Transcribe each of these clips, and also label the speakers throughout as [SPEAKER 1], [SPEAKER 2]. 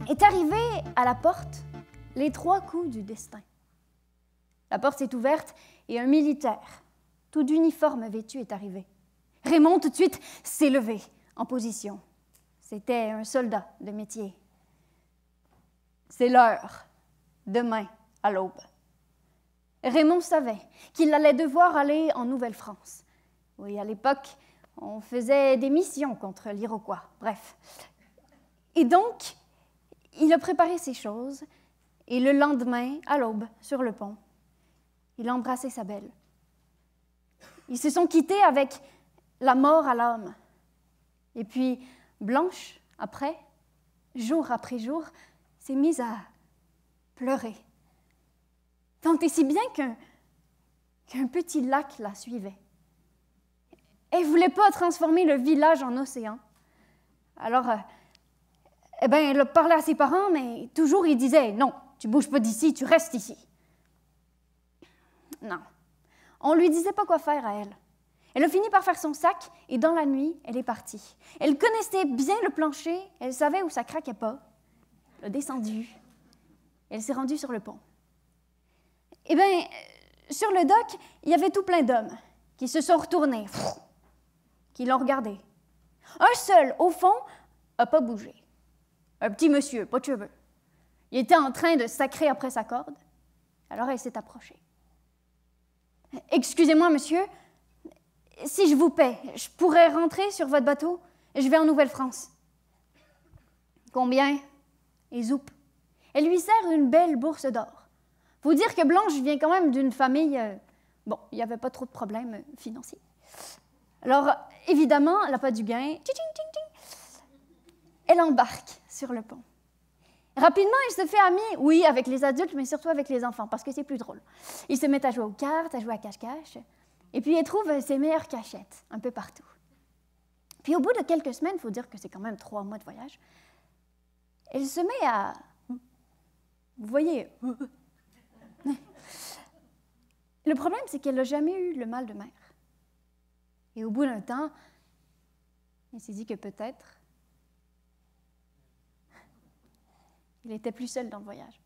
[SPEAKER 1] est arrivé à la porte les 3 coups du destin. La porte s'est ouverte et un militaire, tout d'uniforme vêtu, est arrivé. Raymond, tout de suite, s'est levé en position. C'était un soldat de métier. C'est l'heure, demain à l'aube. Raymond savait qu'il allait devoir aller en Nouvelle-France. Oui, à l'époque, on faisait des missions contre l'Iroquois, bref. Et donc, il a préparé ses choses, et le lendemain, à l'aube, sur le pont, il a embrassé sa belle. Ils se sont quittés avec la mort à l'âme. Et puis, Blanche, après, jour après jour, s'est mise à pleurer. Tant et si bien qu'un petit lac la suivait. Elle ne voulait pas transformer le village en océan. Alors, elle a parlé à ses parents, mais toujours ils disaient « Non, tu ne bouges pas d'ici, tu restes ici. » Non, on ne lui disait pas quoi faire à elle. Elle a fini par faire son sac et dans la nuit, elle est partie. Elle connaissait bien le plancher, elle savait où ça craquait pas. Elle a descendu, elle s'est rendue sur le pont. Eh bien, sur le dock, il y avait tout plein d'hommes qui se sont retournés, qui l'ont regardé. Un seul, au fond, n'a pas bougé. Un petit monsieur, pas de cheveux. Il était en train de sacrer après sa corde. Alors elle s'est approchée. « Excusez-moi, monsieur, si je vous paie, je pourrais rentrer sur votre bateau? Je vais en Nouvelle-France. »« Combien? » Et zoup. Elle lui sert une belle bourse d'or. Faut dire que Blanche vient quand même d'une famille... bon, il n'y avait pas trop de problèmes financiers. Alors, évidemment, elle n'a pas du gain. Elle embarque sur le pont. Rapidement, elle se fait amie, oui, avec les adultes, mais surtout avec les enfants, parce que c'est plus drôle. Ils se mettent à jouer aux cartes, à jouer à cache-cache, et puis elle trouve ses meilleures cachettes, un peu partout. Puis au bout de quelques semaines, il faut dire que c'est quand même 3 mois de voyage, elle se met à... Vous voyez... Le problème, c'est qu'elle n'a jamais eu le mal de mer. Et au bout d'un temps, elle s'est dit que peut-être il n'était plus seul dans le voyage.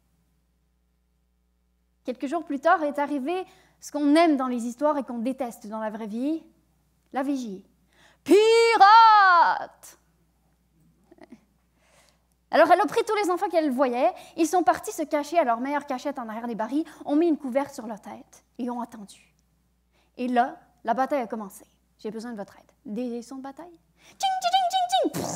[SPEAKER 1] Quelques jours plus tard est arrivé ce qu'on aime dans les histoires et qu'on déteste dans la vraie vie, la vigie. Pirate! Alors elle a pris tous les enfants qu'elle voyait, ils sont partis se cacher à leur meilleure cachette en arrière des barils, ont mis une couverte sur leur tête et ont attendu. Et là, la bataille a commencé. J'ai besoin de votre aide. Des sons de bataille? Ting, ting, ting, ting, ting!